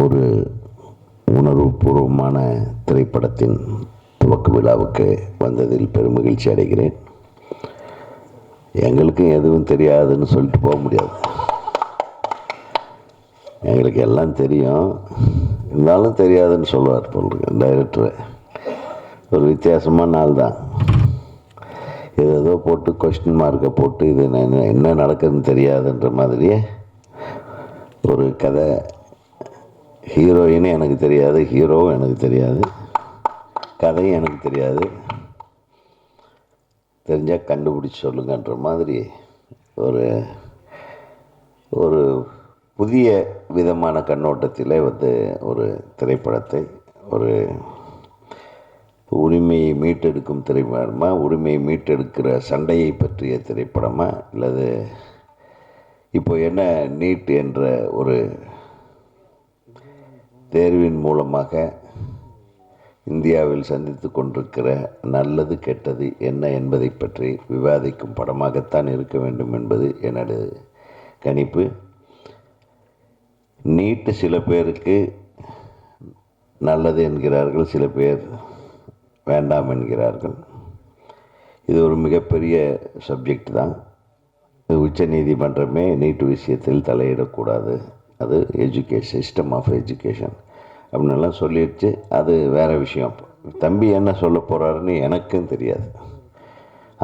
ஒரு உணர்வுபூர்வமான திரைப்படத்தின் துவக்க விழாவுக்கு வந்ததில் பெருமகிழ்ச்சி அடைகிறேன். எங்களுக்கும் எதுவும் தெரியாதுன்னு சொல்லிட்டு போக முடியாது. எங்களுக்கு எல்லாம் தெரியும், இருந்தாலும் தெரியாதுன்னு சொல்லுவார் போல் டைரக்டர். ஒரு வித்தியாசமான நாள் தான். ஏதோ போட்டு கொஸ்டின் மார்க்கை போட்டு இது என்ன நடக்குதுன்னு தெரியாதுன்ற மாதிரியே ஒரு கதை. ஹீரோயினும் எனக்கு தெரியாது, ஹீரோவும் எனக்கு தெரியாது, கதையும் எனக்கு தெரியாது. தெரிஞ்சால் கண்டுபிடிச்சி சொல்லுங்கன்ற மாதிரி ஒரு ஒரு புதிய விதமான கண்ணோட்டத்தில் ஒரு திரைப்படத்தை, ஒரு உரிமையை மீட்டெடுக்கும் திரைப்படமா, உரிமையை மீட்டெடுக்கிற சண்டையை பற்றிய திரைப்படமா, அல்லது இப்போ என்ன நீட் என்ற ஒரு தேர்வின் மூலமாக இந்தியாவில் சந்தித்து கொண்டிருக்கிற நல்லது கெட்டது என்ன என்பதை பற்றி விவாதிக்கும் படமாகத்தான் இருக்க வேண்டும் என்பது எனது கணிப்பு. நீட்டு சில பேருக்கு நல்லது என்கிறார்கள், சில பேர் வேண்டாம் என்கிறார்கள். இது ஒரு மிகப்பெரிய சப்ஜெக்ட் தான். உச்ச நீதிமன்றமே நீட்டு விஷயத்தில் தலையிடக்கூடாது, அது சிஸ்டம் ஆஃப் எஜுகேஷன் அப்படின்லாம் சொல்லிடுச்சு. அது வேறு விஷயம். தம்பி என்ன சொல்ல போகிறாருன்னு எனக்கும் தெரியாது.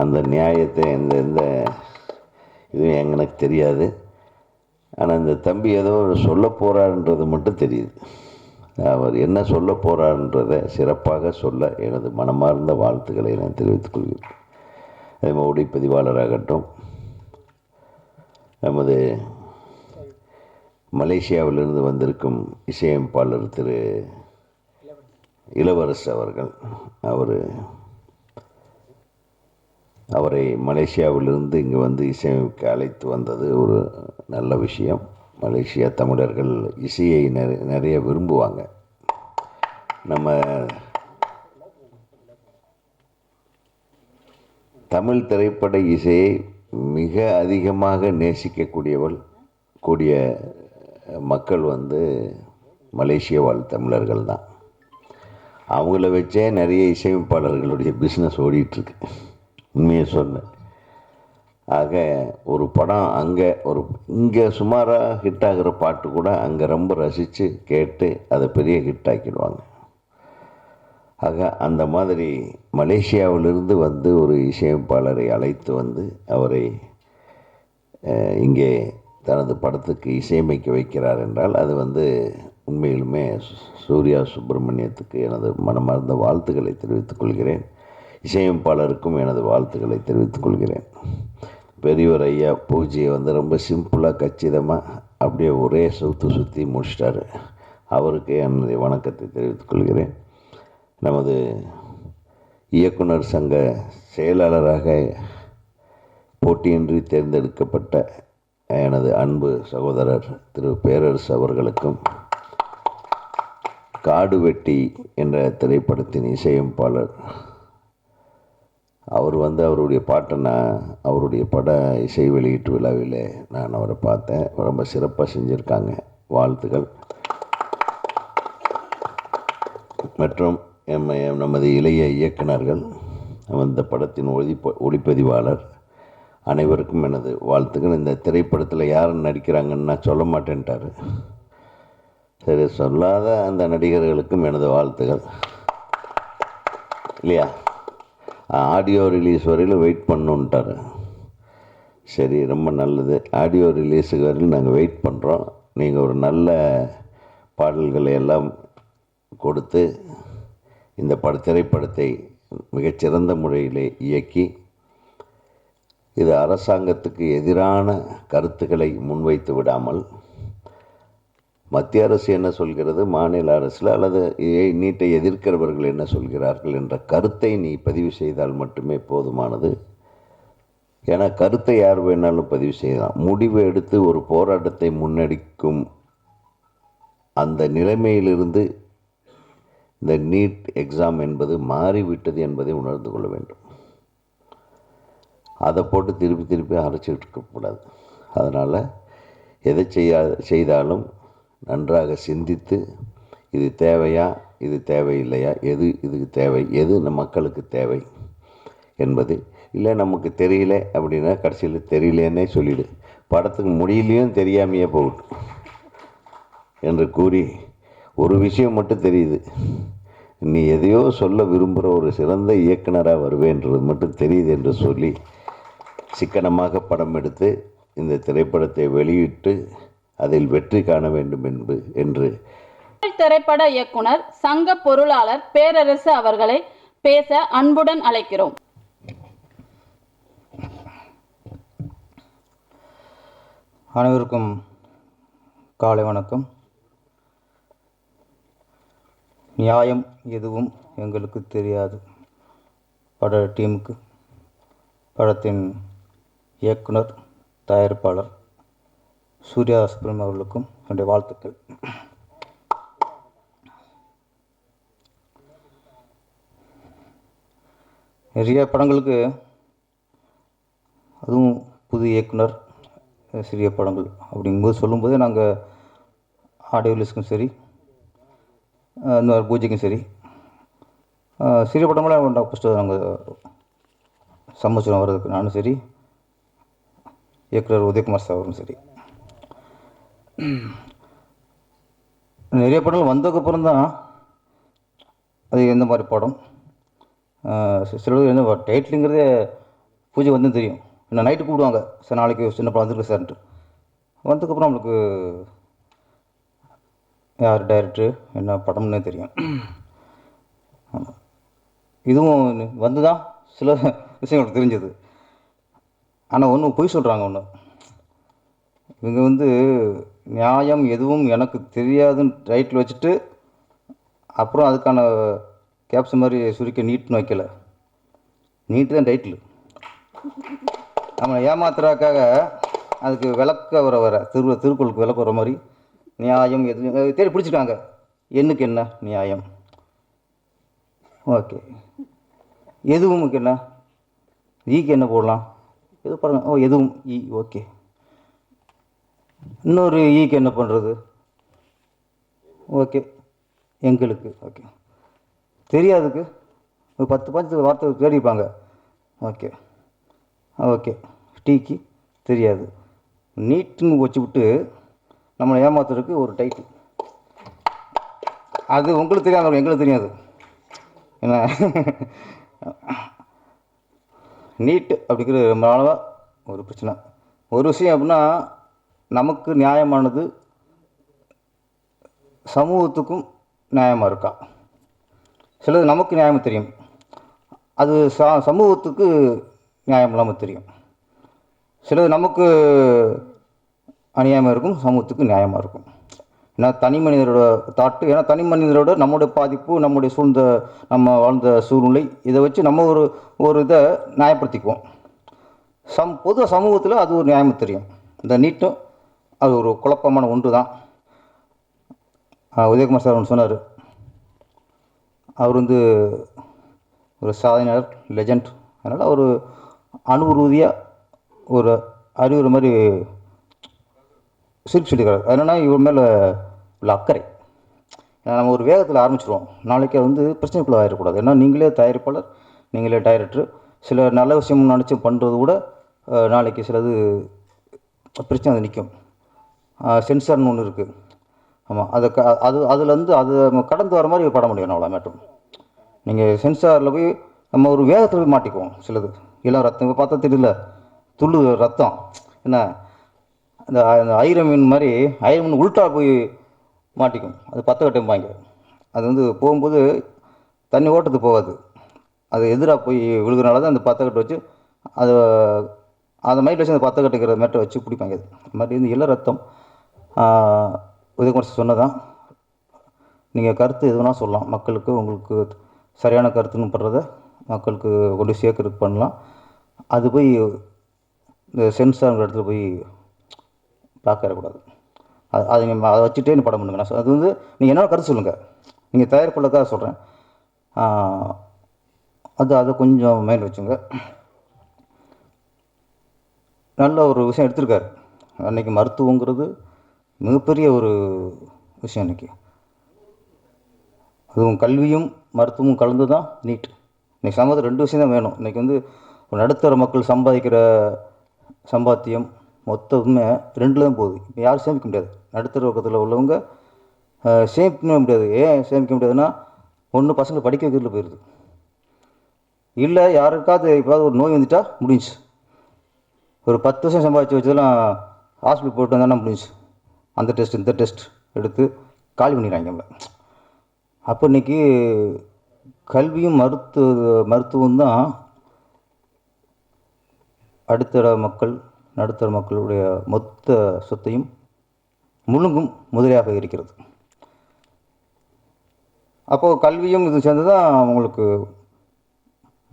அந்த நியாயத்தை எந்த இதுவும் எனக்கு தெரியாது. ஆனால் இந்த தம்பி ஏதோ சொல்ல போகிறாருன்றது மட்டும் தெரியுது. அவர் என்ன சொல்ல போகிறாருன்றதை சிறப்பாக சொல்ல எனது மனமார்ந்த வாழ்த்துக்களை நான் தெரிவித்துக் கொள்கிறேன். அதேமாதிரி ஒளிப்பதிவாளராகட்டும், நமது மலேசியாவிலிருந்து வந்திருக்கும் இசையமைப்பாளர் திரு இளவரசு அவர்கள், அவரை மலேசியாவிலிருந்து இங்கே வந்து இசையமைக்க அழைத்து வந்தது ஒரு நல்ல விஷயம். மலேசியா தமிழர்கள் இசையை நிறைய விரும்புவாங்க. நம்ம தமிழ் திரைப்பட இசையை மிக அதிகமாக நேசிக்கக்கூடிய மக்கள் மலேசிய வாழ் தமிழர்கள் தான். அவங்கள வச்சே நிறைய இசையமைப்பாளர்களுடைய பிஸ்னஸ் ஓடிட்டுருக்கு, உண்மையை சொன்னேன். ஆக ஒரு படம் இங்கே சுமாராக ஹிட் ஆகிற பாட்டு கூட அங்கே ரொம்ப ரசித்து கேட்டு அதை பெரிய ஹிட் ஆக்கிடுவாங்க. ஆக அந்த மாதிரி மலேசியாவிலிருந்து ஒரு இசையமைப்பாளரை அழைத்து அவரை இங்கே தனது படத்துக்கு இசையமைக்க வைக்கிறார் என்றால் அது உண்மையிலுமே சூர்யா சுப்பிரமணியத்துக்கு எனது மனமார்ந்த வாழ்த்துக்களை தெரிவித்துக் கொள்கிறேன். இசையமைப்பாளருக்கும் எனது வாழ்த்துக்களை தெரிவித்துக் கொள்கிறேன். பெரியவர் ஐயா பூஜையை ரொம்ப சிம்பிளாக கச்சிதமாக அப்படியே ஒரே சுற்றி முடிச்சிட்டாரு. அவருக்கு எனது வணக்கத்தை தெரிவித்துக் கொள்கிறேன். நமது இயக்குனர் சங்க செயலாளராக போட்டியின்றி தேர்ந்தெடுக்கப்பட்ட எனது அன்பு சகோதரர் திரு பேரரசு அவர்களுக்கும், காடு வெட்டி என்ற திரைப்படத்தின் இசையமைப்பாளர் அவர் அவருடைய பாட்டை அவருடைய பட இசை வெளியீட்டு விழாவில் நான் அவரை பார்த்தேன். ரொம்ப சிறப்பாக செஞ்சுருக்காங்க, வாழ்த்துக்கள். மற்றும் நமது இளைய இயக்குனர்கள், அந்த படத்தின் ஒளிப்பதிவாளர் அனைவருக்கும் எனது வாழ்த்துக்கள். இந்த திரைப்படத்தில் யார் நடிக்கிறாங்கன்னு நான் சொல்ல மாட்டேன்ட்டார். சரி, சொல்லாத அந்த நடிகர்களுக்கும் எனது வாழ்த்துக்கள். இல்லையா, ஆடியோ ரிலீஸ் வரையில் வெயிட் பண்ணுன்ட்டார். சரி, ரொம்ப நல்லது. ஆடியோ ரிலீஸுக்கு வரையில் நாங்கள் வெயிட் பண்ணுறோம். நீங்கள் ஒரு நல்ல பாடல்களை எல்லாம் கொடுத்து இந்த திரைப்படத்தை மிகச்சிறந்த முறையிலே இயக்கி, இது அரசாங்கத்துக்கு எதிரான கருத்துக்களை முன்வைத்து விடாமல், மத்திய அரசு என்ன சொல்கிறது, மாநில அரசில் அல்லது நீட்டை எதிர்க்கிறவர்கள் என்ன சொல்கிறார்கள் என்ற கருத்தை நீ பதிவு செய்தால் மட்டுமே போதுமானது. ஏன்னா கருத்தை யார் வேணாலும் பதிவு செய்யலாம். முடிவு எடுத்து ஒரு போராட்டத்தை முன்னெடுக்கும் அந்த நிலைமையிலிருந்து இந்த நீட் எக்ஸாம் என்பது மாறிவிட்டது என்பதை உணர்ந்து கொள்ள வேண்டும். அதை போட்டு திருப்பி திருப்பி அரைச்சிட்டு இருக்கக்கூடாது. அதனால் எதை செய்தாலும் நன்றாக சிந்தித்து இது தேவையா, இது தேவையில்லையா, எது இதுக்கு தேவை, எது நம் மக்களுக்கு தேவை என்பது. இல்லை நமக்கு தெரியல அப்படின்னா கடைசியில் தெரியலேன்னே சொல்லிவிடு, படத்துக்கு முடியலையும் தெரியாமையே போகட்டும் என்று கூறி, ஒரு விஷயம் மட்டும் தெரியுது, நீ எதையோ சொல்ல விரும்புகிற ஒரு சிறந்த இயக்குனராக வருவேன்றது மட்டும் தெரியுது என்று சொல்லி சிக்கனமாக படம் எடுத்து இந்த திரைப்படத்தை வெளியிட்டு அதில் வெற்றி காண வேண்டும் என்று திரைப்பட இயக்குனர் சங்க பொருளாளர் பேரரசு அவர்களை பேச அன்புடன் அழைக்கிறோம். அனைவருக்கும் காலை வணக்கம். நியாயம் எதுவும் எங்களுக்கு தெரியாது பட டீமுக்கு, படத்தின் இயக்குனர் தயாரிப்பாளர் சூர்யா சுப்ரமணியம் அவர்களுக்கும் என்னுடைய வாழ்த்துக்கள். நிறைய படங்களுக்கு, அதுவும் புது இயக்குனர், சிறிய படங்கள் அப்படிங்கும்போது சொல்லும்போது நாங்கள் ஆடியோ ரிலீஸ்க்கும் சரி, இந்த பூஜைக்கும் சரி, சிறிய படங்களாக ஃபஸ்ட்டு நாங்கள் சம்மதிச்சிடும் வர்றதுக்கு. நானும் சரி, இயக்குனர் உதயகுமார் சார் அவரும் சரி. நிறைய படங்கள் வந்ததுக்கப்புறம் தான் அது எந்த மாதிரி படம், சில என்ன டைட்டிலுங்கிறதே பூஜை வந்து தெரியும். இன்னும் நைட்டு கூப்பிடுவாங்க, சார் நாளைக்கு சின்ன படம் வந்துருக்கு சார்ன்ட்டு. வந்ததுக்கப்புறம் நம்மளுக்கு யார் டைரக்டரு என்ன படம்னே தெரியும். ஆமாம், இதுவும் வந்து தான் சில விஷயங்கள் தெரிஞ்சது. ஆனால் ஒன்று பொய் சொல்கிறாங்க. ஒன்று, இவங்க வந்து நியாயம் எதுவும் எனக்கு தெரியாதுன்னு டைட்டில் வச்சுட்டு அப்புறம் அதுக்கான கேப்ஷன் மாதிரி சுருக்க நீட்னு வைக்கல. நீட்டு தான் டைட்டில். நம்ம ஏமாத்துறாக்காக அதுக்கு விளக்க வர திருக்குறளுக்கு விளக்க வர மாதிரி நியாயம் எது தேடி பிடிச்சிட்டாங்க. எண்ணுக்கு என்ன நியாயம், ஓகே. எதுவும் என்ன, ஈக்கு என்ன போடலாம், எது பாருங்க, ஓ எதுவும் ஈ, ஓகே. இன்னொரு ஈக்கு என்ன பண்ணுறது, ஓகே. எங்களுக்கு ஓகே. தெரியாதுக்கு ஒரு 10 வார்த்தை தேடிப்பாங்க, ஓகே ஓகே. டீக்கு தெரியாது, நீட்டுன்னு வச்சு விட்டு நம்மளை ஏமாத்துறதுக்கு ஒரு டைட்டில். அது உங்களுக்கு தெரியாது, எங்களுக்கு தெரியாது. என்ன நீட்டு அப்படிங்கிற ரொம்ப நாளாக ஒரு பிரச்சனை. ஒரு விஷயம் அப்படின்னா, நமக்கு நியாயமானது சமூகத்துக்கும் நியாயமாக இருக்கா? சிலது நமக்கு நியாயம் தெரியும், அது சமூகத்துக்கு நியாயம் இல்லாமல் தெரியும். சிலது நமக்கு அநியாயமாக இருக்கும், சமூகத்துக்கு நியாயமாக இருக்கும். ஏன்னா தனி மனிதரோட தாட்டு, ஏன்னா தனி மனிதரோட நம்முடைய பாதிப்பு, நம்முடைய நம்ம வாழ்ந்த சூழ்நிலை, இதை வச்சு நம்ம ஒரு இதை நியாயப்படுத்திக்குவோம். பொதுவாக சமூகத்தில் அது ஒரு நியாயமாக தெரியும். இந்த நீட்டும் அது ஒரு குழப்பமான ஒன்று தான். உதயகுமார் சார் ஒன்று சொன்னார். அவர் வந்து ஒரு சாதனையாளர், லெஜண்ட். அதனால் ஒரு அனுபவ ஒரு அறிவுரை மாதிரி சிரிப்பு சொல்லிக்கிறார். அதனால் இவர் மேலே உள்ள அக்கறை. ஏன்னா நம்ம ஒரு வேகத்தில் ஆரம்பிச்சிடுவோம், நாளைக்கு அது வந்து பிரச்சனைக்குள்ளே ஆகிடக்கூடாது. ஏன்னா நீங்களே தயாரிப்பாளர், நீங்களே டைரக்டர், சில நல்ல விஷயம் நினச்சி பண்ணுறது கூட நாளைக்கு சிலது பிரச்சனை அது நிற்கும். சென்சார்னு ஒன்று இருக்குது. ஆமாம், அதுலேருந்து அது கடந்து வர மாதிரி பட முடியும். அவ்வளோ மேட்டும். நீங்கள் சென்சாரில் போய் நம்ம ஒரு வேகத்தில் போய் மாட்டிக்குவோம். சிலது எல்லாம் ரத்தம் இப்போ பார்த்தா தெரியல, துள்ளு ரத்தம். என்ன அந்த ஐரம் மீன் மாதிரி ஐரம் மீன் உள்ட்டா போய் மாட்டிக்கும். அது 10 கட்டைம்பாங்க. அது வந்து போகும்போது தண்ணி ஓட்டத்துக்கு போகாது, அது எதிராக போய் விழுகிறனால தான் அந்த 10 கட்டை வச்சு அதை மைட்டில் வச்சு அந்த 10 கட்டுக்கிற மேட்டை வச்சு பிடிப்பாங்க. அது மாதிரி இந்த இள ரத்தம். உதயகுமார் சொன்னதான். நீங்கள் கருத்து எது வேணால் சொல்லலாம், மக்களுக்கு உங்களுக்கு சரியான கருத்துன்னு படுறத மக்களுக்கு கொண்டு சேர்க்கறதுக்கு பண்ணலாம். அது போய் இந்த சென்சார்ங்கிற இடத்துல போய் பிளாக் ஏறக்கூடாது. அது நீங்கள் அதை வச்சுட்டே நீ படம் பண்ணுங்க. நான் அது வந்து நீங்கள் என்னோட கருத்து சொல்லுங்கள், நீங்கள் தயாரிப்புள்ளதாக சொல்கிறேன். அதை கொஞ்சம் மைண்ட் வச்சுங்க. நல்ல ஒரு விஷயம் எடுத்திருக்காரு. அன்றைக்கி மருத்துவங்கிறது மிகப்பெரிய ஒரு விஷயம். இன்றைக்கி அதுவும் கல்வியும் மருத்துவமும் கலந்து தான் நீட். இன்றைக்கி சமூகத்தில் 2 விஷயம் தான் வேணும். இன்றைக்கி வந்து ஒரு நடுத்தர மக்கள் சம்பாதிக்கிற சம்பாத்தியம் மொத்தமே 2ல் தான் போகுது. இப்போ யாரும் சேமிக்க முடியாது. நடுத்தர வர்க்கத்தில் உள்ளவங்க சேமிக்க முடியாது. ஏன் சேமிக்க முடியாதுன்னா, ஒன்று பசங்களை படிக்க வைக்கிறதுல போயிடுது, இல்லை யாருக்காவது இப்போது ஒரு நோய் வந்துட்டால் முடிஞ்சு. ஒரு 10 வருஷம் சம்பாதிச்சு வச்சதெல்லாம் ஹாஸ்பிட்டல் போய்ட்டு வந்தால் முடிஞ்சு. அந்த டெஸ்ட் இந்த டெஸ்ட் எடுத்து காலி பண்ணிடுறாங்க நம்மளை. அப்போ இன்றைக்கி கல்வியும் மருத்துவம் தான் நடுத்தர மக்களுடைய மொத்த சொத்தையும் முழுங்கும் முதலியாக இருக்கிறது. அப்போது கல்வியும் இது சேர்ந்து தான் அவங்களுக்கு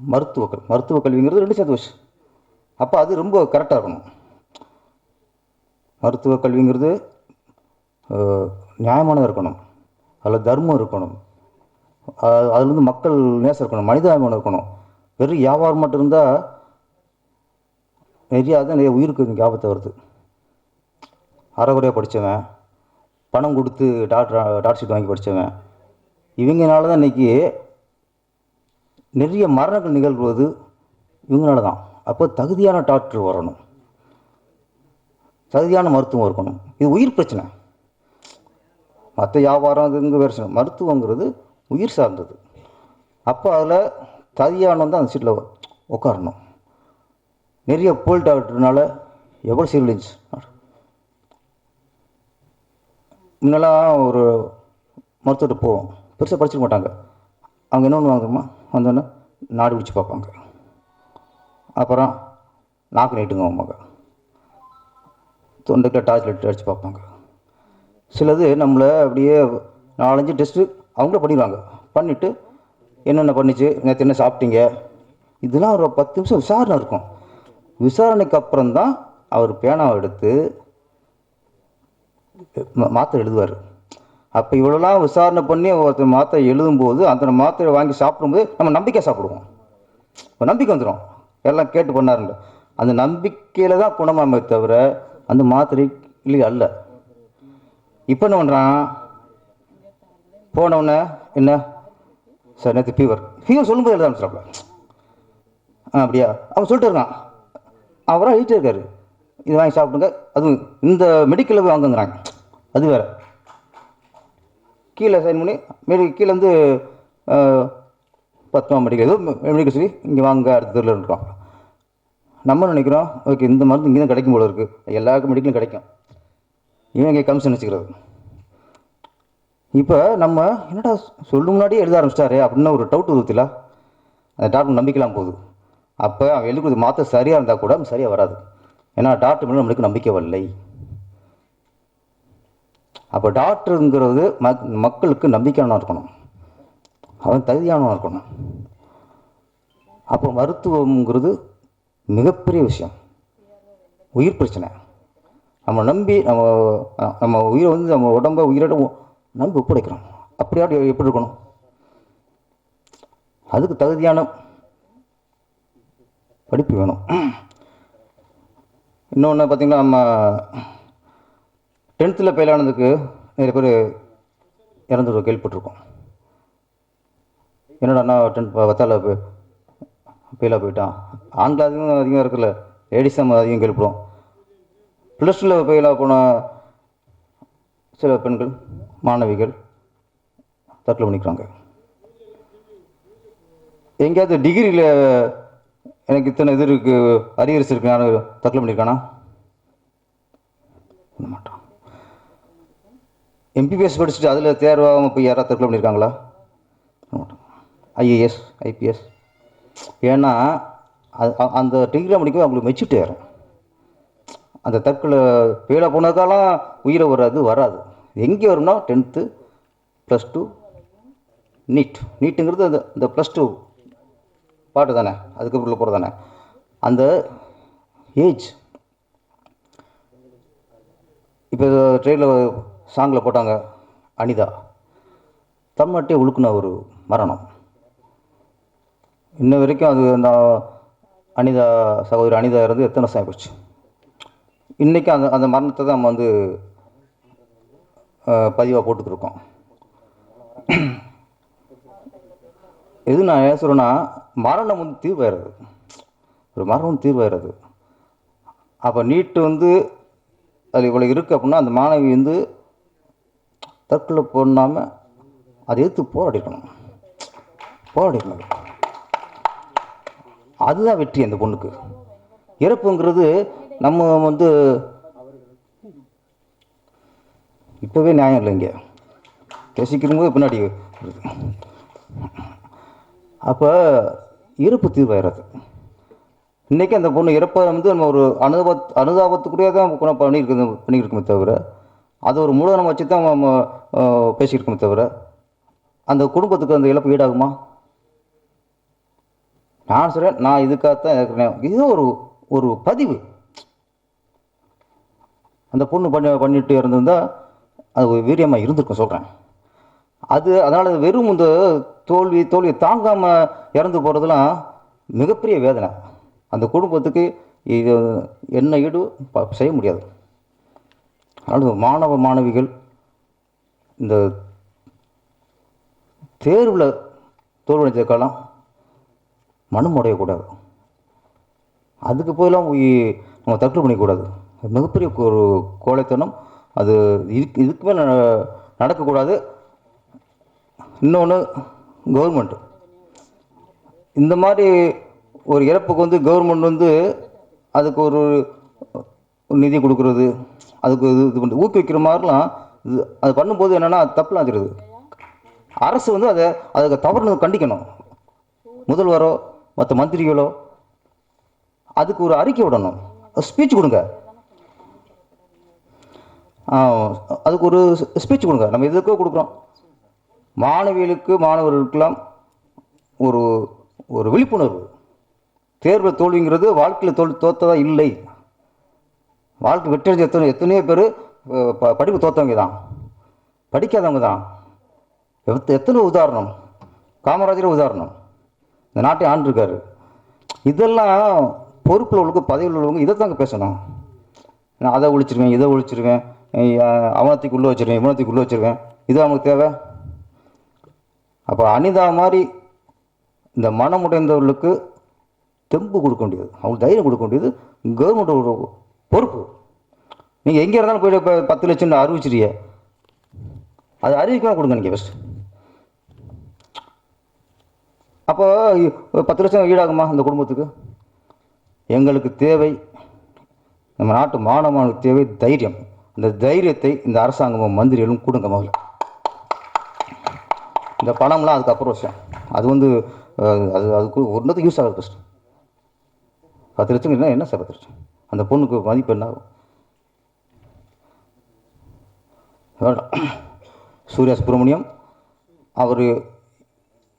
மருத்துவ கல்விங்கிறது 2 சேர்ந்து வச்சு. அப்போ அது ரொம்ப கரெக்டாக இருக்கணும். மருத்துவ கல்விங்கிறது நியாயமானதாக இருக்கணும், அதில் தர்மம் இருக்கணும், அதில் வந்து மக்கள் நேசம் இருக்கணும், மனிதாபிமானம் இருக்கணும். வெறும் வியாபாரம் மட்டும் இருந்தால் நிறைய உயிருக்கு இன்றைக்கி ஆபத்தை வருது. அரைகுறையாக படித்தவன், பணம் கொடுத்து டாக்டர் ஷீட் வாங்கி படித்தவன், இவங்கனால தான் இன்றைக்கி நிறைய மரணங்கள் நிகழ்வது இவங்களால தான். அப்போ தகுதியான டாக்டர் வரணும், தகுதியான மருத்துவம் இருக்கணும். இது உயிர் பிரச்சனை. மற்ற வியாபாரம் அதுங்க வேறு, மருத்துவங்கிறது உயிர் சார்ந்தது. அப்போ அதில் தகுதியானவன் தான் அந்த சீட்டில் உட்காரணும். நிறைய போல் டாக்டர்னால எவ்வளோ சீரழிஞ்சு. முன்னெல்லாம் ஒரு மருத்துவத்தை போவோம், பெருசாக படிச்சிக்க மாட்டாங்க. அவங்க என்ன பண்ணுவாங்கம்மா, வந்தோடனே நாடு பிடிச்சி பார்ப்பாங்க, அப்புறம் நாக்கு நீட்டுங்க அம்மாங்க, தொண்டைக்கில் டார்ச் லைட் அடித்து பார்ப்பாங்க. சிலது நம்மளை அப்படியே 4-5 டெஸ்ட்டு அவங்களே பண்ணிடுவாங்க. பண்ணிவிட்டு என்னென்ன பண்ணிச்சு, நேற்று என்ன சாப்பிட்டீங்க, இதெல்லாம் ஒரு 10 நிமிஷம் விசாரணை இருக்கும். விசாரணைக்கு அப்புறம்தான் அவர் பேனாவை எடுத்து மாத்திரை எழுதுவார். அப்போ இவ்வளோலாம் விசாரணை பண்ணி ஒருத்தர் மாத்திரை எழுதும்போது, அந்த மாத்திரை வாங்கி சாப்பிடும்போது நம்ம நம்பிக்கை சாப்பிடுவோம், நம்பிக்கை வந்துடும். எல்லாம் கேட்டு பண்ணாருங்க, அந்த நம்பிக்கையில் தான் குணமாமே தவிர அந்த மாத்திரை இல்லையா அல்ல. இப்போ என்ன பண்ணுறான், போனவுடனே என்ன சார் நேற்று ஃபீவர் சொல்லும்போது எழுத ஆரம்பிச்சிடாப்புல. அப்படியா அவன் சொல்லிட்டு இருக்கான், அவராக எழுதிட்டே இருக்காரு, இது வாங்கி சாப்பிடுங்க. அதுவும் இந்த மெடிக்கலில் போய் வாங்குங்கிறாங்க, அது வேறு. கீழே சைன் பண்ணி கீழே வந்து 10ஆம் மெடிக்கல் ஏதோ மெடிக்கல் சொல்லி இங்கே வாங்க அடுத்த தெருவில் இருக்கோம். நம்ம நினைக்கிறோம் ஓகே இந்த மருந்து இங்கே தான் கிடைக்கும் போல இருக்குது, எல்லாருக்கும் மெடிக்கலும் கிடைக்கும், இவன் இங்கே கமிஷன் வச்சுக்கிறது. இப்போ நம்ம என்னடா சொல்லும் முன்னாடியே எழுத ஆரம்பிச்சிட்டாரு அப்படின்னு ஒரு டவுட் வருத்தில, அந்த டாக்டர் நம்பிக்கலாம் போகுது. அப்போ அவன் எழுதி கொடுத்து மாத்திரை சரியாக இருந்தால் கூட சரியாக வராது. ஏன்னா டாக்டர் மேலே நம்மளுக்கு நம்பிக்கை வரலை. அப்போ டாக்டருங்கிறது மக்களுக்கு நம்பிக்கையானவனாக இருக்கணும், அவன் தகுதியானவனாக இருக்கணும். அப்போ மருத்துவங்கிறது மிகப்பெரிய விஷயம், உயிர் பிரச்சனை. நம்ம நம்பி நம்ம உயிரை வந்து நம்ம உடம்பை உயிரோட நம்பி ஒப்படைக்கிறோம். அப்படியாவது எப்படி இருக்கணும், அதுக்கு தகுதியான படிப்பு வேணும். இன்னொன்று பார்த்திங்கன்னா, நம்ம 10th ஃபெயில் ஆனதுக்கு நிறைய பேர் இறந்து கேள்விப்பட்டிருக்கோம். என்னடா 10th ஃபெயிலாக போயிட்டான். ஆண்கள் அதிகமாக இருக்குல்ல, லேடிஸ் நம்ம அதிகம் கேள்விப்படும். +2 ஃபெயிலாக போன சில பெண்கள் மாணவிகள் தற்கொலை பண்ணிக்கிறாங்க. எங்கேயாவது டிகிரியில் எனக்கு இத்தனை இது இருக்குது அரியர்ஸ் இருக்கு நான் தற்கொலை பண்ணியிருக்கானா? பண்ண மாட்டான். MBBS படிச்சுட்டு அதில் தேர்வாகாமல் போய் யாராவது தற்கொலை பண்ணியிருக்காங்களா? IAS IPS. ஏன்னா அந்த டிகிரியில் முடிக்க அவங்களுக்கு மெச்சூரிட்டி ஏறும். அந்த தற்கொலை ஃபெயிலாக போனதாலாம் உயிரை வராது. எங்கே வரும்னா 10th +2 நீட்டுங்கிறது அந்த +2 பாட்டு தானே, அதுக்கப்புறம் போகிறது தானே. அந்த ஏஜ் இப்போ ட்ரெயினில் சாங்கில் போட்டாங்க அனிதா, தமிழ்நாட்டே உழுக்குன ஒரு மரணம். இன்ன வரைக்கும் அது அந்த அனிதா சகோதரி அனிதா இருந்து எத்தனை வருஷம் ஆகிப்போச்சு. இன்றைக்கி அந்த அந்த மரணத்தை தான் நம்ம வந்து பதிவாக போட்டுக்கிருக்கோம். எது நான் என்ன சொல்கிறேன்னா, மரணம் வந்து தீர்வாயிடுறது, ஒரு மரணம் தீர்வாயிடுறது. அப்போ நீட்டு வந்து அது இவ்வளோ இருக்குது அப்படின்னா அந்த மாணவி வந்து தற்கொலை பண்ணாமல் அதை எதிர்த்து போராடிக்கணும். அதுதான் வெற்றி அந்த பொண்ணுக்கு. இறப்புங்கிறது நம்ம வந்து இப்போவே நியாயம் இல்லை, இங்கே பேசிக்கிறவங்க பின்னாடி. அப்போ இறப்பு தீர்வாயிடாது. இன்றைக்கி அந்த பொண்ணு இறப்பை வந்து நம்ம ஒரு அனுதாபத்துக்குள்ளே தான் பண்ணியிருக்கோமே தவிர, அது ஒரு மூலதனம் வச்சு தான் நம்ம பேசியிருக்கோமே தவிர, அந்த குடும்பத்துக்கு அந்த இழப்பு ஈடாகுமா? நான் சொல்கிறேன், நான் இதுக்காகத்தான் இருக்கிறேன். இது ஒரு பதிவு. அந்த பொண்ணு பண்ணிட்டு இருந்திருந்தா அது ஒரு வீரியமாக இருந்திருக்கும் சொல்கிறேன். அதனால் வெறும் இந்த தோல்வியை தாங்காமல் இறந்து போகிறதுலாம் மிகப்பெரிய வேதனை. அந்த குடும்பத்துக்கு இது என்ன ஈடு செய்ய முடியாது. அதனால் மாணவிகள் இந்த தேர்வில் தோல்வடைஞ்சதுக்கெல்லாம் மனம் உடையக்கூடாது. அதுக்கு போயெல்லாம் நம்ம தற்கொலை பண்ணிக்கூடாது. மிகப்பெரிய ஒரு கோழைத்தனம். அது இதுக்குமே நடக்கக்கூடாது. இன்னொன்று, கவர்மெண்ட் இந்த மாதிரி ஒரு இறப்புக்கு வந்து கவர்மெண்ட் வந்து அதுக்கு ஒரு நிதி கொடுக்குறது, அதுக்கு இது பண்ணி ஊக்குவிக்கிற மாதிரிலாம் அது பண்ணும்போது என்னென்னா தப்புலாம் தெரியுது. அரசு வந்து அதுக்கு தவறுனு கண்டிக்கணும். முதல்வரோ மற்ற மந்திரிகளோ அதுக்கு ஒரு அறிக்கை விடணும், ஸ்பீச் கொடுங்க. அதுக்கு ஒரு ஸ்பீச் கொடுங்க. நம்ம எதுக்கோ கொடுக்குறோம். மாணவர்களுக்கெல்லாம் ஒரு விழிப்புணர்வு. தேர்வு தோல்விங்கிறது வாழ்க்கையில் தோற்றதா இல்லை. வாழ்க்கை வெற்றி எத்தனையோ பேர் படிப்பு தோற்றவங்க தான், படிக்காதவங்க தான். எத்தனை உதாரணம். காமராஜர் உதாரணம், இந்த நாட்டை ஆண்டிருக்காரு. இதெல்லாம் பொறுப்பில் உள்ளவங்க, பதவியில் உள்ளவங்க இதை தாங்க பேசணும். நான் அதை ஒழிச்சிருவேன், இதை ஒழிச்சிருவேன், அவனத்துக்கு உள்ளே வச்சுருவேன், இவனத்துக்கு உள்ளே வச்சுருவேன், இது அவங்களுக்கு தேவை? அப்போ அனிதா மாதிரி இந்த மனமுடைந்தவர்களுக்கு தெம்பு கொடுக்க வேண்டியது, அவங்களுக்கு தைரியம் கொடுக்க வேண்டியது கவர்மெண்ட்டோட பொறுப்பு. நீங்கள் எங்கே இருந்தாலும் போய்ட்டு இப்போ 10 லட்சம் அறிவிச்சிருக்க, அது அறிவிக்கலாம் கொடுங்க நீங்கள் ஃபஸ்ட்டு. அப்போ 10 லட்சம் ஈடாகுமா அந்த குடும்பத்துக்கு? எங்களுக்கு தேவை, நம்ம நாட்டு மாணவர்களுக்கு தேவை தைரியம். அந்த தைரியத்தை இந்த அரசாங்கமும் மந்திரிகளும் கொடுங்க முதல்ல. இந்த பணம்லாம் அதுக்கப்புறம் விஷயம். அது வந்து அதுக்கு ஒன்றதுக்கு யூஸ் ஆகுது. ஃபஸ்ட்டு 10 லட்சம் இல்லை, என்ன சார் 10 லட்சம்? அந்த பொண்ணுக்கு மதிப்பு என்ன ஆகும்? சூர்யா சுப்பிரமணியம் அவர்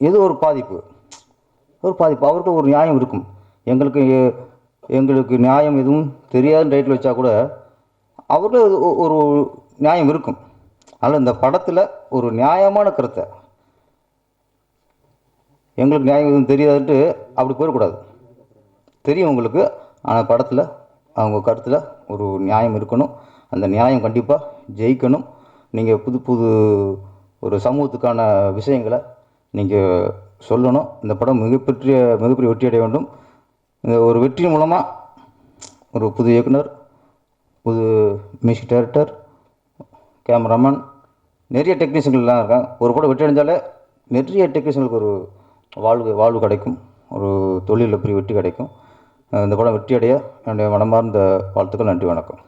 ஏதோ ஒரு பாதிப்பு, அவருக்கு ஒரு நியாயம் இருக்கும். எங்களுக்கு நியாயம் எதுவும் தெரியாதுன்னு டைட்டில் வச்சா கூட அவருக்கு ஒரு நியாயம் இருக்கும். அதனால் இந்த படத்தில் ஒரு நியாயமான கருத்தை, எங்களுக்கு நியாயம் எதுவும் தெரியாதுன்ட்டு அப்படி போயிடக்கூடாது. தெரியும் உங்களுக்கு, ஆனால் படத்தில் அவங்க கருத்தில் ஒரு நியாயம் இருக்கணும். அந்த நியாயம் கண்டிப்பாக ஜெயிக்கணும். நீங்கள் புது ஒரு சமூகத்துக்கான விஷயங்களை நீங்கள் சொல்லணும். இந்த படம் மிகப்பெரிய வெற்றி அடைய வேண்டும். இந்த ஒரு வெற்றி மூலமாக ஒரு புது இயக்குனர், புது மியூசிக் டைரக்டர், கேமராமேன், நிறைய டெக்னீஷியன்கள்லாம் இருக்காங்க. ஒரு படம் வெற்றி அடைஞ்சாலே நிறைய டெக்னீஷியனுக்கு ஒரு வாழ்வு கிடைக்கும், ஒரு தொழிலில் பெரிய வெற்றி கிடைக்கும். இந்த படம் வெற்றி அடைய என்னுடைய மனமார்ந்த வாழ்த்துக்கள். நன்றி, வணக்கம்.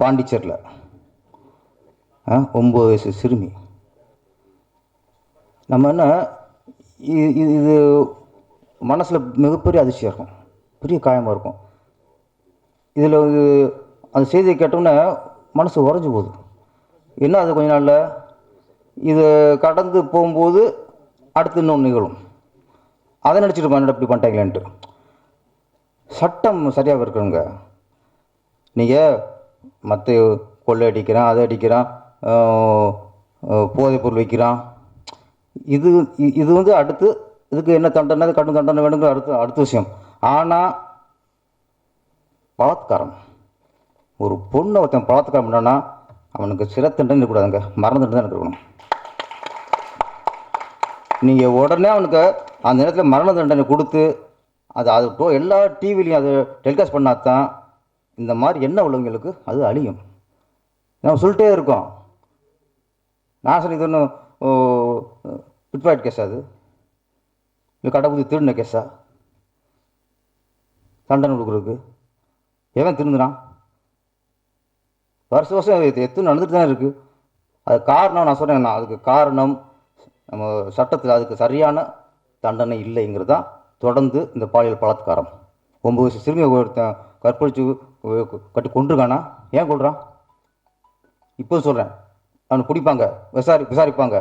பாண்டிச்சேரியில் 9 வயசு சிறுமி. நம்ம என்ன இது மனசில் மிகப்பெரிய அதிர்ச்சியாக இருக்கும், பெரிய காயமாக இருக்கும். இதில் அந்த செய்தியை கேட்டோன்னே மனசு உறைஞ்சி போகுது. என்ன அது கொஞ்ச நாளில் இது கடந்து போகும்போது அடுத்து இன்னொன்று நிகழும். அதை நினச்சிட்டு இப்படி பண்ணிட்டாங்களேன்ட்டு. சட்டம் சரியாக இருக்கணுங்க. நீங்கள் மற்ற கொள்ளை அடிக்கிறான், அதை அடிக்கிறான், போதைப் பொருள் வைக்கிறான், இது இது வந்து அடுத்து இதுக்கு என்ன தண்டனை, கடும் தண்டனை வேணுங்கிற அடுத்த விஷயம். ஆனால் பலாத்காரம், ஒரு பொண்ணை ஒருத்தன் பலாத்காரம் பண்ணான்னா அவனுக்கு சிறை தண்டனை இருக்கக்கூடாதுங்க, மரண தண்டனை தான் இருக்கணும். நீங்கள் உடனே அவனுக்கு அந்த நேரத்தில் மரண தண்டனை கொடுத்து அது எல்லா டிவிலையும் அது டெலிகாஸ்ட் பண்ணாதான் இந்த மாதிரி என்ன உள்ளவங்களுக்கு அது அழியும். நம்ம சொல்லிட்டே இருக்கோம். நான் சொல்லி இது ஒன்றும் பிட்பாய்ட் கேஸா, அது இல்லை கடவுதி திருடின கேஸா தண்டனை கொடுக்குறதுக்கு? எவன் திருந்துறான்? வருஷம் எத்தனை நடந்துட்டு தான் இருக்குது. அது காரணம் நான் சொல்கிறேன், அதுக்கு காரணம் நம்ம சட்டத்தில் அதுக்கு சரியான தண்டனை இல்லைங்கிறது தான் தொடர்ந்து இந்த பாலியல் பலாத்காரம். 9 வயசு சிறுமியை ஒருத்தன் கற்பழித்து கட்டி கொண்டிருக்கானா? ஏன் கொள்றான்? இப்போ சொல்கிறேன், அவனை பிடிப்பாங்க, விசாரிப்பாங்க,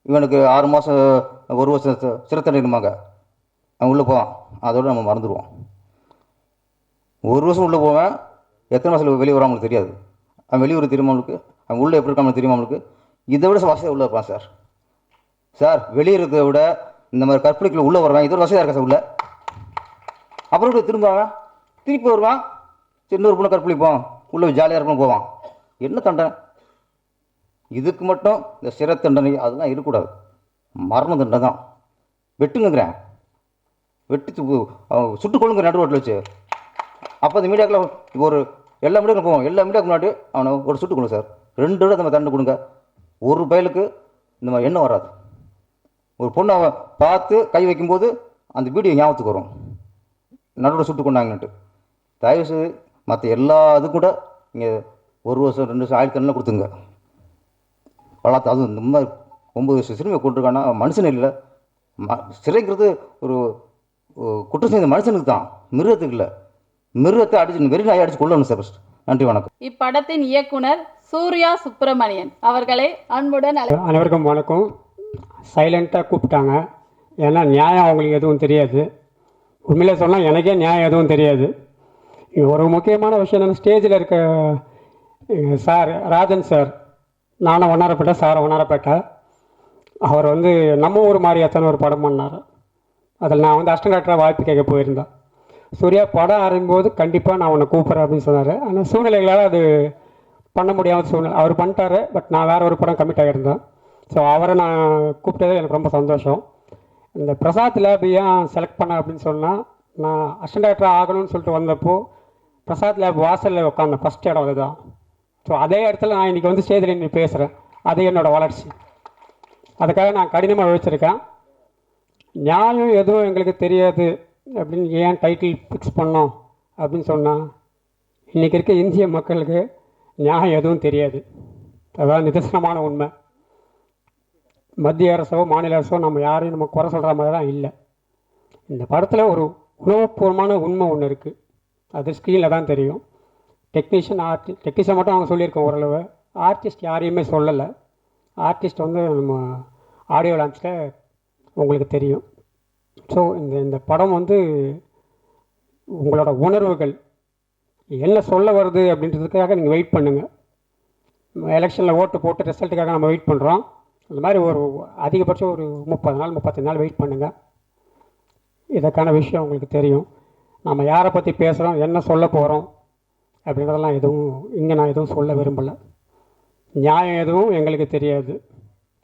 இவனுக்கு 6 மாதம் 1 வருஷம் சிறை தண்டிருப்பாங்க, அவன் உள்ளே போவான். அதோடு நம்ம மறந்துடுவோம். 1 வருஷம் உள்ளே போவேன், எத்தனை மாதம் வெளியே வராமலுக்கு தெரியாது. அவன் வெளியூர் தெரியுமா அவனுக்கு? அவன் உள்ளே எப்படி இருக்காமனு தெரியுமா அவனுக்கு? இதை விட வசதியாக உள்ளே இருப்பான் சார். வெளியே இருக்கிறத விட இந்த மாதிரி கற்பழிக்குள்ள உள்ளே வருவான், இதோட வசதியாக இருக்கா சார் உள்ள? அப்புறம் திருப்பி வருவான், இன்னொரு பொண்ணை கற்பழிப்போம், உள்ளே ஜாலியாக இருக்கணும் போவான். என்ன தண்டனை? இதுக்கு மட்டும் இந்த சிறை தண்டனை அதெல்லாம் இருக்கக்கூடாது, மரண தண்டனை தான். வெட்டுங்கிறேன், வெட்டி சுட்டுக் கொள்ளுங்க நடு ரோட்டில் வச்சு. அப்போ அந்த மீடியாக்கில் ஒரு எல்லா மீடியாவுக்கும் போவோம், எல்லா மீடியாவுக்கு முன்னாடி அவனை ஒரு சுட்டுக் கொடுங்க சார், 2 விட நம்ம தண்டனை கொடுங்க. ஒரு பயலுக்கு இந்த மாதிரி எண்ணம் வராது. ஒரு பொண்ணை அவன் பார்த்து கை வைக்கும்போது அந்த வீடியோ ஞாபகத்துக்கு வரும், நடுவில் சுட்டு கொண்டாங்கன்ட்டு. தயவுசெய்து மற்ற எல்லா இது கூட நீங்கள் 1 வருஷம் 2 வருஷம் ஆயுள் தண்டனை கொடுத்துங்க. அதுவும் இந்த மாதிரி 9 வயசு சிறுமியை கொண்டிருக்கானா மனுஷன் இல்லை. சிறைங்கிறது ஒரு குற்றம் செய்த மனுஷனுக்கு தான், மிருகத்துக்கு இல்லை. மிருகத்தை அடிச்சு வெறி நாயை அடிச்சு கொள்ளணும் சார். ஃபர்ஸ்ட் நன்றி, வணக்கம். இப்படத்தின் இயக்குனர் சூர்யா சுப்பிரமணியன் அவர்களை அன்புடன் அனைவருக்கும் வணக்கம். சைலண்ட்டாக கூப்பிட்டாங்க, ஏன்னா நியாயம் அவங்களுக்கு எதுவும் தெரியாது. உண்மையிலே சொன்னால் எனக்கே நியாயம் எதுவும் தெரியாது. ஒரு முக்கியமான விஷயம் என்னென்னா, ஸ்டேஜில் இருக்க சார் ராஜன் சார், நானும் வண்ணாரப்பேட்டை, சார் வண்ணாரப்பேட்டை. அவர் வந்து நம்ம ஊர் மாதிரியாத்தான ஒரு படம் பண்ணார். அதில் நான் வந்து அசிஸ்டன்ட் டைரக்டராக வாய்ப்பு கேட்க போயிருந்தேன். சூர்யா படம் ஆரம்பிக்கும்போது கண்டிப்பாக நான் உன்னை கூப்பிட்றேன் அப்படின்னு சொன்னார். ஆனால் சூழ்நிலைகளால் அது பண்ண முடியாத சூழ்நிலை. அவர் பண்ணிட்டார், பட் நான் வேறு ஒரு படம் கமிட் ஆகியிருந்தேன். ஸோ அவரை நான் கூப்பிட்டது எனக்கு ரொம்ப சந்தோஷம். இந்த பிரசாத் லேப் ஏன் செலக்ட் பண்ண அப்படின்னு சொன்னால், நான் அசிஸ்டன்ட் டைரக்டர் ஆகணும்னு சொல்லிட்டு வந்தப்போ பிரசாத் லேப் வாசலில் உட்காந்த ஃபஸ்ட் இடம் அதுதான். ஸோ அதே இடத்துல நான் இன்றைக்கி வந்து ஸ்டேஜில் நின்று பேசுகிறேன். அது என்னோடய வளர்ச்சி. அதுக்காக நான் கடினமாக உழைச்சிருக்கேன். நியாயம் எதுவும் எங்களுக்கு தெரியாது அப்படின்னு ஏன் டைட்டில் ஃபிக்ஸ் பண்ணோம் அப்படின்னு சொன்னால், இன்றைக்கி இருக்க இந்திய மக்களுக்கு நியாயம் எதுவும் தெரியாது. அதான் நிதர்சனமான உண்மை. மத்திய அரசோ மாநில அரசோ நம்ம யாரையும் நம்ம குறை சொல்கிற மாதிரி தான் இல்லை. இந்த படத்தில் ஒரு உணவுபூர்வமான உண்மை ஒன்று இருக்குது, அது ஸ்க்ரீனில் தான் தெரியும். டெக்னீஷியன் மட்டும் அவங்க சொல்லியிருக்கோம் ஓரளவு. ஆர்டிஸ்ட் யாரையுமே சொல்லலை. ஆர்டிஸ்ட் வந்து நம்ம ஆடியோ லான்ச்சில் உங்களுக்கு தெரியும். ஸோ இந்த படம் வந்து உங்களோட உணர்வுகள் என்ன சொல்ல வருது அப்படின்றதுக்காக நீங்கள் வெயிட் பண்ணுங்கள். எலெக்ஷனில் ஓட்டு போட்டு ரிசல்ட்டுக்காக நம்ம வெயிட் பண்ணுறோம். அந்த மாதிரி ஒரு அதிகபட்சம் ஒரு 30 நாள் 35 நாள் வெயிட் பண்ணுங்கள். இதற்கான விஷயம் உங்களுக்கு தெரியும். நம்ம யாரை பற்றி பேசுகிறோம், என்ன சொல்ல போகிறோம் அப்படின்றதெல்லாம் இங்கே நான் எதுவும் சொல்ல விரும்பலை. நியாயம் எதுவும் எங்களுக்கு தெரியாது.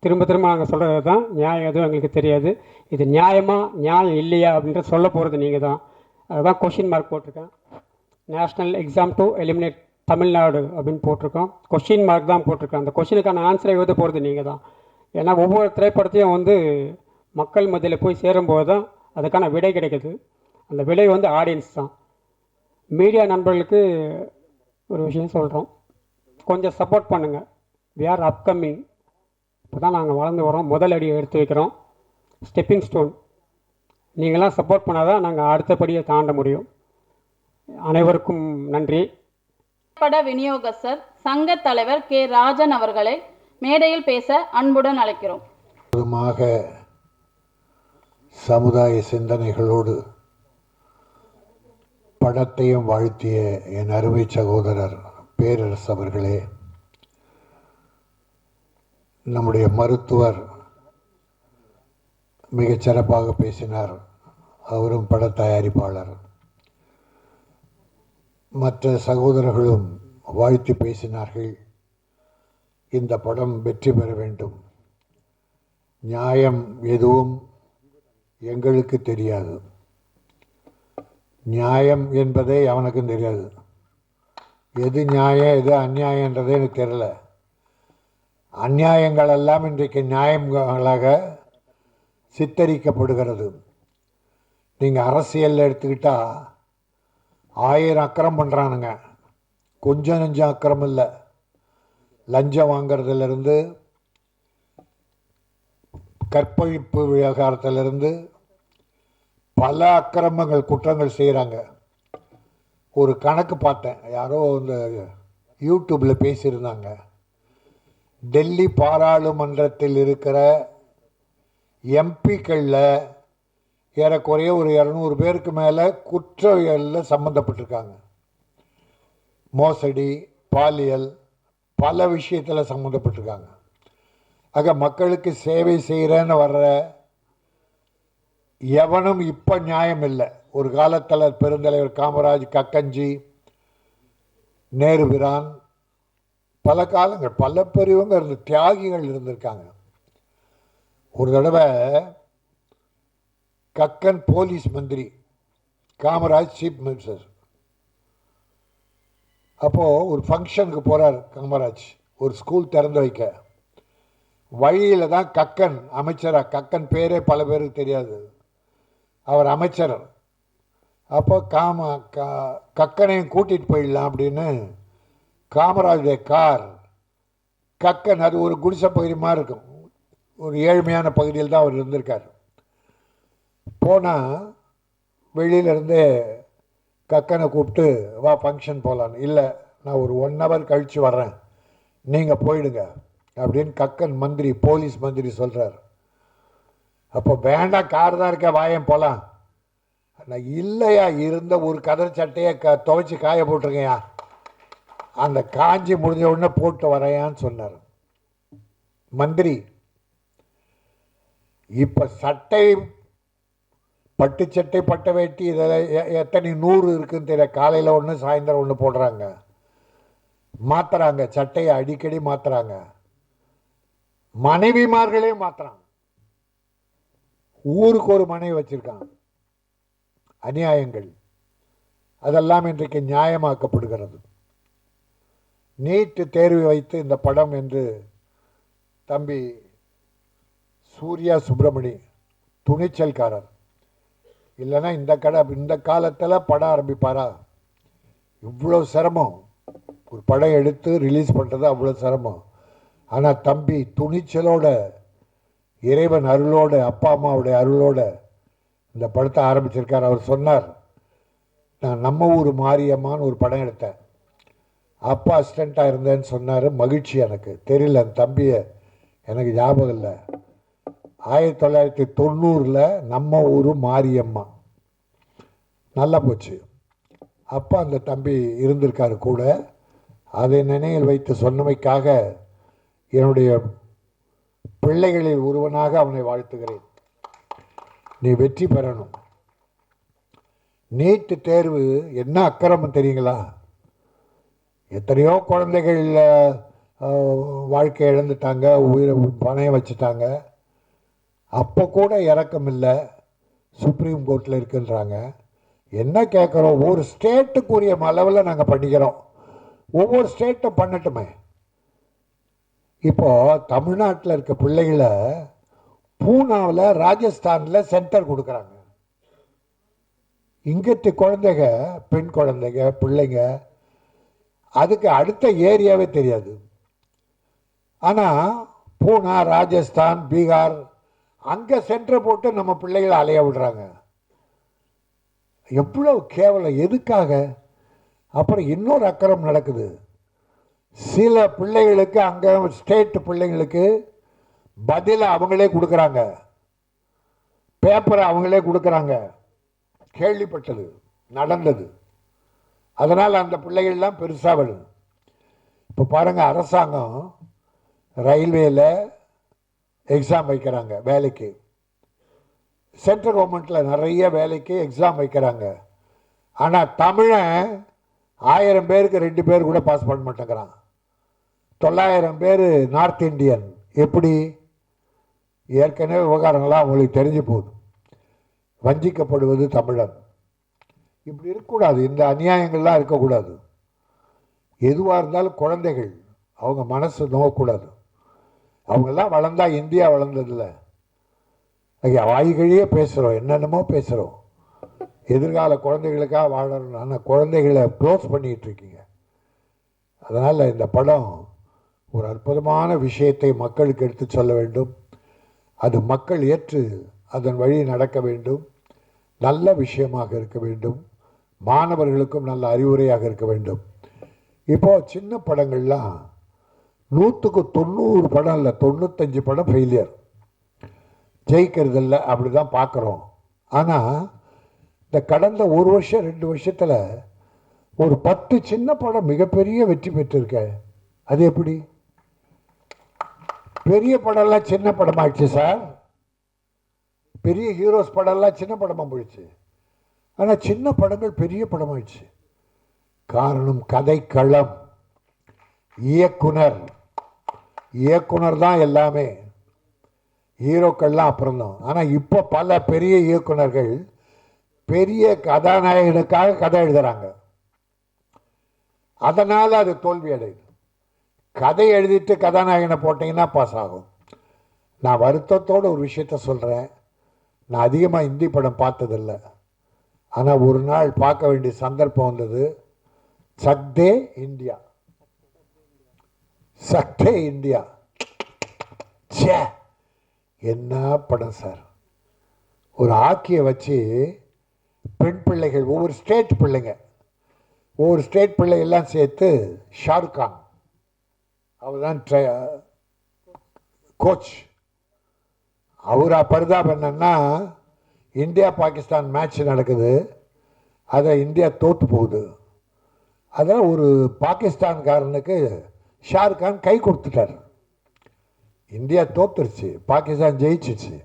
திரும்ப நாங்கள் சொல்கிறது தான், நியாயம் எதுவும் எங்களுக்கு தெரியாது. இது நியாயம் இல்லையா அப்படின்ற சொல்ல போகிறது நீங்கள் தான். அதுதான் கொஷின் மார்க் போட்டிருக்கேன். National exam to eliminate Tamil Nadu அப்படின்னு போட்டிருக்கோம். கொஷின் மார்க் தான் போட்டிருக்கேன். அந்த கொஷினுக்கான ஆன்சரை எழுத போகிறது நீங்கள் தான். ஏன்னா ஒவ்வொரு திரைப்படத்தையும் வந்து மக்கள் மத்தியில் போய் சேரும்போது தான் அதுக்கான விடை கிடைக்குது. அந்த விடை வந்து ஆடியன்ஸ் தான். மீடியா நண்பர்களுக்கு ஒரு விஷயம் சொல்கிறோம், கொஞ்சம் சப்போர்ட் பண்ணுங்கள். We are upcoming. இப்போ தான் நாங்கள் வளர்ந்து வரோம், முதல் அடியை எடுத்து வைக்கிறோம். Stepping stone. நீங்களாம் சப்போர்ட் பண்ணால் தான் நாங்கள் அடுத்தபடியை தாண்ட முடியும். அனைவருக்கும் நன்றி. பட விநியோகஸ்தர் சங்க தலைவர் கே ராஜன் அவர்களை மேடையில் பேச அன்புடன் அழைக்கிறோம். சமுதாய சிந்தனைகளோடு படத்தையும் வாழ்த்திய என் அருமை சகோதரர் பேரரசு அவர்களே, நம்முடைய மருத்துவர் மிகச் சிறப்பாக பேசினார். அவரும் பட தயாரிப்பாளர். மற்ற சகோதரர்களும் வாழ்த்தி பேசினார்கள். இந்த படம் வெற்றி பெற வேண்டும். நியாயம் எதுவும் எங்களுக்கு தெரியாது. நியாயம் என்பதே அவனுக்கும் தெரியாது. எது நியாயம் எது அநியாயன்றதே எனக்கு தெரியல. அநியாயங்கள் எல்லாம் இன்றைக்கு நியாயங்களாக சித்தரிக்கப்படுகிறது. நீங்கள் அரசியலில் எடுத்துக்கிட்டால் 1000 அக்கிரம் பண்ணுறானுங்க. கொஞ்சம் நெஞ்சம் அக்கிரம் இல்லை. லஞ்சம் வாங்கிறதுலேருந்து, கற்பழிப்பு விவகாரத்திலிருந்து பல அக்கிரமங்கள் குற்றங்கள் செய்கிறாங்க. ஒரு கணக்கு பார்த்தேன், யாரோ இந்த யூடியூப்பில் பேசியிருந்தாங்க. டெல்லி பாராளுமன்றத்தில் இருக்கிற எம்பிக்களில் ஏறக்குறைய ஒரு 200 பேருக்கு மேலே குற்றவியலில் சம்மந்தப்பட்டிருக்காங்க. மோசடி, பாலியல், பல விஷயத்தில் சம்மந்தப்பட்டிருக்காங்க. ஆக மக்களுக்கு சேவை செய்கிறேன்னு வர்ற எவனும் இப்போ நியாயம் இல்லை. ஒரு காலத்தில் பெருந்தலைவர் காமராஜ், கக்கஞ்சி, நேருபிரான், பல காலங்கள் பல பெரியவங்க இருந்து தியாகிகள் இருந்திருக்காங்க. ஒரு தடவை கக்கன் போலீஸ் மந்திரி, காமராஜ் சீஃப் மினிஸ்டர். அப்போது ஒரு ஃபங்க்ஷனுக்கு போகிறார் காமராஜ், ஒரு ஸ்கூல் திறந்து வைக்க. வழியில் தான் கக்கன் அமைச்சராக, கக்கன் பேரே பல பேருக்கு தெரியாது, அவர் அமைச்சர். அப்போ கக்கனையும் கூட்டிகிட்டு போயிடலாம் அப்படின்னு காமராஜுடைய கார், கக்கன் அது ஒரு குடிசை பகுதி மாதிரி இருக்கும், ஒரு ஏழ்மையான பகுதியில் தான் அவர் இருந்திருக்கார். போனால் வெளியிலேருந்தே கக்கனை கூப்பிட்டு வா ஃபங்க்ஷன் போகலான்னு. இல்லை, நான் ஒரு 1 hour கழித்து வர்றேன், நீங்கள் போயிடுங்க அப்படின்னு கக்கன் மந்திரி, போலீஸ் மந்திரி சொல்கிறார். அப்போ வேண்டாம், கார் தான் இருக்க, வாயம் போகலாம். நான் இல்லையா, இருந்த ஒரு கதர் சட்டையை துவைச்சி காய போட்டிருக்கையா, அந்த காஞ்சி முடிஞ்ச உடனே போட்டு வரையான்னு சொன்னார் மந்திரி. இப்போ சட்டை, பட்டு சட்டை, பட்டை வேட்டி, இதெல்லாம் எத்தனை 100 இருக்குன்னு தெரியல. காலையில் ஒன்று, சாயந்தரம் ஒன்று போடுறாங்க, மாற்றுறாங்க, சட்டையை அடிக்கடி மாற்றுறாங்க, மனைவிமார்களே மாற்றுறாங்க. ஊருக்கு ஒரு மனைவி வச்சிருக்காங்க. அநியாயங்கள் அதெல்லாம் இன்றைக்கு நியாயமாக்கப்படுகிறது. நீட்டு தேர்வு வைத்து இந்த படம் என்று தம்பி சூர்யா சுப்பிரமணி துணிச்சல்காரர். இல்லைன்னா இந்த காலத்தில் படம் ஆரம்பிப்பாரா? இவ்வளோ சிரமம். ஒரு படம் எடுத்து ரிலீஸ் பண்ணுறது அவ்வளோ சிரமம். ஆனால் தம்பி துணிச்சலோட, இறைவன் அருளோட, அப்பா அம்மாவுடைய அருளோட இந்த படத்தை ஆரம்பிச்சிருக்கார். அவர் சொன்னார், நான் நம்ம ஊர் மாரியம்மான்னு ஒரு படம் எடுத்தேன், அப்பா அசிஸ்டண்ட்டாக இருந்தேன்னு சொன்னார். மகிழ்ச்சி எனக்கு. தெரியல, அந்த தம்பியை எனக்கு ஞாபகம் இல்லை. 1990 நம்ம ஊர் மாரியம்மா. நல்லா போச்சு. அப்போ அந்த தம்பி இருந்திருக்காரு கூட. அதை நினைவில் வைத்து சொன்னமைக்காக என்னுடைய பிள்ளைகளில் ஒருவனாக அவனை வாழ்த்துகிறேன். நீ வெற்றி பெறணும். நீட்டு தேர்வு என்ன அக்கிரமம் தெரியுங்களா? எத்தனையோ குழந்தைகள் வாழ்க்கை இழந்துட்டாங்க, உயிரை பணையம் வச்சுட்டாங்க. அப்போ கூட இறக்கம் இல்லை, சுப்ரீம் கோர்ட்டில் இருக்குன்றாங்க. என்ன கேட்குறோம்? ஒரு ஸ்டேட்டுக்குரிய அளவில் நாங்கள் பண்ணிக்கிறோம், ஒவ்வொரு ஸ்டேட்டும் பண்ணட்டுமே. இப்போது தமிழ்நாட்டில் இருக்க பிள்ளைகளை பூனாவில், ராஜஸ்தானில் சென்டர் கொடுக்குறாங்க. இங்கத்து குழந்தைங்க, பெண் குழந்தைங்க, பிள்ளைங்க, அதுக்கு அடுத்த ஏரியாவே தெரியாது. ஆனால் பூனா, ராஜஸ்தான், பீகார் அங்கே சென்டர் போட்டு நம்ம பிள்ளைகளை அலைய விடுறாங்க. எவ்வளோ கேவலம்! எதுக்காக? அப்புறம் இன்னொரு அக்கிரம் நடக்குது. சில பிள்ளைகளுக்கு அங்கே ஸ்டேட் பிள்ளைங்களுக்கு பதிலை அவங்களே கொடுக்குறாங்க, பேப்பரை அவங்களே கொடுக்குறாங்க. கேள்விப்பட்டது, நடந்தது. அதனால் அந்த பிள்ளைகள்லாம் பெருசாக வருது. இப்போ பாருங்கள், அரசாங்கம் ரயில்வேல எக்ஸாம் வைக்கிறாங்க வேலைக்கு, சென்ட்ரல் கவர்மெண்ட்டில் நிறைய வேலைக்கு எக்ஸாம் வைக்கிறாங்க. ஆனால் தமிழன் 1000 பேருக்கு 2 பேர் கூட பாஸ் பண்ண மாட்டேங்கிறான். 900 பேர் நார்த் இந்தியன். எப்படி? ஏற்கனவே விவகாரங்களாம் அவங்களுக்கு தெரிஞ்சு போகுது. வஞ்சிக்கப்படுவது தமிழன். இப்படி இருக்கக்கூடாது, இந்த அநியாயங்கள்லாம் இருக்கக்கூடாது. எதுவாக இருந்தாலும் குழந்தைகள் அவங்க மனசு நோக்கக்கூடாது. அவங்கெல்லாம் வளர்ந்தா இந்தியா வளர்ந்ததில்லை. வாய்கழியே பேசுகிறோம், என்னென்னமோ பேசுகிறோம். எதிர்கால குழந்தைகளுக்காக வாழணும். ஆனால் குழந்தைகளை க்ளோஸ் பண்ணிகிட்டு இருக்கீங்க. அதனால் இந்த படம் ஒரு அற்புதமான விஷயத்தை மக்களுக்கு எடுத்து சொல்ல வேண்டும். அது மக்கள் ஏற்று அதன் வழி நடக்க வேண்டும். நல்ல விஷயமாக இருக்க வேண்டும். மாணவர்களுக்கும் நல்ல அறிவுரையாக இருக்க வேண்டும். இப்போது சின்ன படங்கள்லாம் 100க்கு 90 படம் இல்லை, 95 படம் ஃபெயிலியர், ஜெயிக்கிறதில்ல. அப்படி தான் பார்க்குறோம். ஆனால் இந்த கடந்த 1 வருஷம் 2 வருஷத்தில் ஒரு 10 சின்ன படம் மிகப்பெரிய வெற்றி பெற்றிருக்க. அது எப்படி? பெரிய படம்லாம் சின்ன படமாகிடுச்சு சார். பெரிய ஹீரோஸ் படம்லாம் சின்ன படமாக போயிடுச்சு. ஆனால் சின்ன படங்கள் பெரிய படமாயிடுச்சு. காரணம் கதைக்களம், இயக்குனர் தான் எல்லாமே. ஹீரோக்கள்லாம் அப்புறம்தான். ஆனால் இப்போ பல பெரிய இயக்குனர்கள் பெரிய கதாநாயகனுக்காக கதை எழுதுகிறாங்க. அதனால் அது தோல்வி அடையுது. கதை எழுதிட்டு கதாநாயகனை போட்டிங்கன்னா பாஸ் ஆகும். நான் வருத்தத்தோடு ஒரு விஷயத்த சொல்கிறேன். நான் அதிகமாக ஹிந்தி படம் பார்த்ததில்லை. ஆனால் ஒரு நாள் பார்க்க வேண்டிய சந்தர்ப்பம் வந்தது. சக்தே இந்தியா. சே, என்ன படம் சார். ஒரு ஆக்கியை வச்சு பெண் பிள்ளைகள், ஒவ்வொரு ஸ்டேட் பிள்ளைகள்லாம் சேர்த்து ஷாருக் கான் அவர் தான் கோச். அவரா பரிதாபம் என்னன்னா, இந்தியா பாகிஸ்தான் மேட்ச் நடக்குது, அதை இந்தியா தோற்று போகுது. அதான் ஒரு பாகிஸ்தான்காரனுக்கு ஷாருக் கான் கை கொடுத்துட்டார். இந்தியா தோத்துருச்சு, பாகிஸ்தான் ஜெயிச்சிச்சு.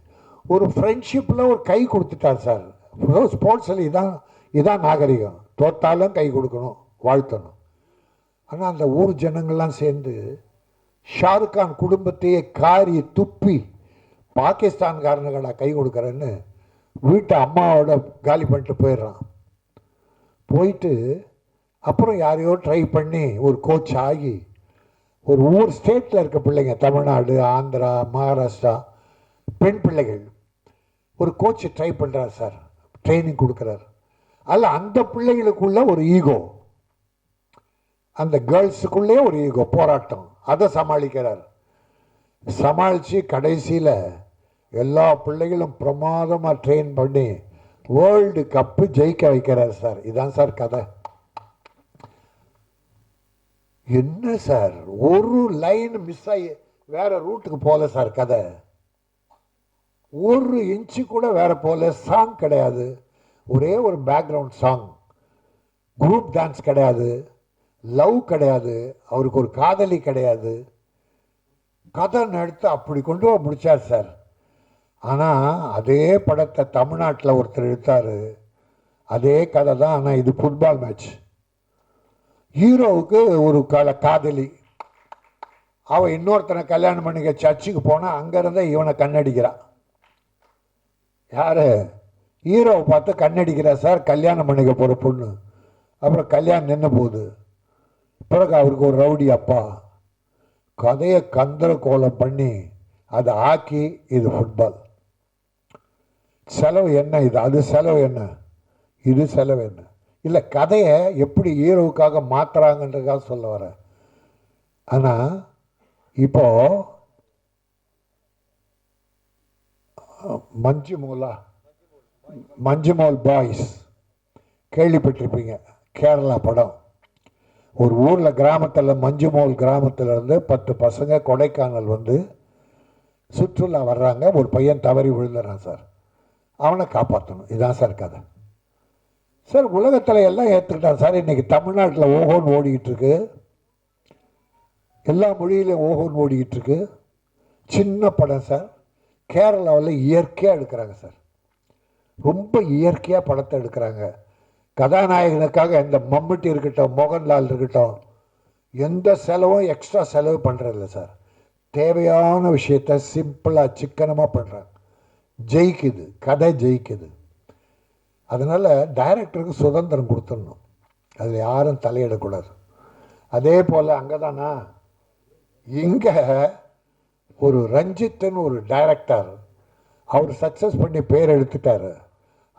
ஒரு ஃப்ரெண்ட்ஷிப்பில் ஒரு கை கொடுத்துட்டார் சார். ஸ்போர்ட்ஸில் இதான் நாகரிகம். தோத்தாலும் கை கொடுக்கணும், வாழ்த்தணும். ஆனால் அந்த ஊர் ஜனங்கள்லாம் சேர்ந்து ஷாருக் கான் குடும்பத்தையே காரி துப்பி பாகிஸ்தான்காரனுக்கடா கை கொடுக்குறேன்னு வீட்டை அம்மாவோட காலி பண்ணிட்டு போயிடுறான். போயிட்டு அப்புறம் யாரையோ ட்ரை பண்ணி ஒரு கோச் ஆகி ஒரு ஊர் ஸ்டேட்டில் இருக்க பிள்ளைங்க, தமிழ்நாடு, ஆந்திரா, மகாராஷ்டிரா, பெண் பிள்ளைகள் ஒரு கோச் ட்ரை பண்ணுறார் சார், ட்ரைனிங் கொடுக்குறார். அதில் அந்த பிள்ளைகளுக்குள்ள ஒரு ஈகோ, அந்த கேர்ள்ஸுக்குள்ளே ஒரு ஈகோ போராட்டம், அதை சமாளிக்கிறார். சமாளித்து கடைசியில் எல்லா பிள்ளைகளும் பிரமாதமாக ட்ரெயின் பண்ணி வேர்ல்டு கப்பு ஜெயிக்க வைக்கிறார் சார். இதான் சார் கதை. என்ன சார், ஒரு லைன் மிஸ் ஆகி வேற ரூட்டுக்கு போகல சார். கதை ஒரு இன்ச்சு கூட வேற போகல. சாங் கிடையாது, ஒரே ஒரு பேக்ரவுண்ட் சாங். குரூப் டான்ஸ் கிடையாது, லவ் கிடையாது, அவருக்கு ஒரு காதலி கிடையாது. கதை எடுத்து அப்படி கொண்டு போய் முடிச்சார் சார். ஆனால் அதே படத்தை தமிழ்நாட்டில் ஒருத்தர் எடுத்தார், அதே கதை தான். ஆனால் இது ஃபுட்பால் மேட்ச். ஹீரோவுக்கு ஒரு காதலி, அவன் இன்னொருத்தனை கல்யாணம் பண்ணிக்க சர்ச்சுக்கு போனால் அங்கேருந்தே இவனை கண்ணடிக்கிறான். யார்? ஹீரோவை பார்த்து கண்ணடிக்கிறா சார், கல்யாணம் பண்ணிக்க போகிற பொண்ணு. அப்புறம் கல்யாணம் நின்று போகுது. பிறகு அவருக்கு ஒரு ரவுடி அப்பா. கதையை கந்தர கோலம் பண்ணி அதை ஆக்கி இது ஃபுட்பால். செலவு என்ன இது, அது செலவு என்ன, இது செலவு என்ன. இல்லை, கதையை எப்படி ஹீரோவுக்காக மாற்றுறாங்கன்றதுக்காக சொல்ல வரேன். ஆனால் இப்போ மஞ்சுமோல் பாய்ஸ் கேள்விப்பட்டிருப்பீங்க, கேரளா படம். ஒரு ஊரில் கிராமத்தில், மஞ்சுமோல் கிராமத்திலேருந்து 10 பசங்க கொடைக்கானல் வந்து சுற்றுலா வர்றாங்க. ஒரு பையன் தவறி விழுந்துறான் சார், அவனை காப்பாற்றணும். இதுதான் சார் கதை. சார் உலகத்தில் எல்லாம் ஏற்றுக்கிட்டான் சார். இன்றைக்கி தமிழ்நாட்டில் ஓஹோன்னு ஓடிக்கிட்டு இருக்கு, எல்லா மொழியிலையும் ஓஹோன்னு ஓடிக்கிட்டு இருக்கு. சின்ன படம் சார், கேரளாவில் இயற்கையாக எடுக்கிறாங்க சார், ரொம்ப இயற்கையாக படத்தை எடுக்கிறாங்க. கதாநாயகனுக்காக எந்த மம்முட்டி இருக்கட்டும், மோகன்லால் இருக்கட்டும், எந்த செலவும் எக்ஸ்ட்ரா செலவு பண்ணுறதில்ல சார். தேவையான விஷயத்த சிம்பிளாக சிக்கனமாக பண்ணுறாங்க. ஜெயிக்குது, கதை ஜெயிக்குது. அதனால் டைரக்டருக்கு சுதந்திரம் கொடுத்துடணும், அதில் யாரும் தலையிடக்கூடாது. அதே போல் அங்கே தானா, இங்கே ஒரு ரஞ்சித்துன்னு ஒரு டைரக்டர், அவர் சக்ஸஸ் பண்ணி பேர் எடுத்துட்டார்.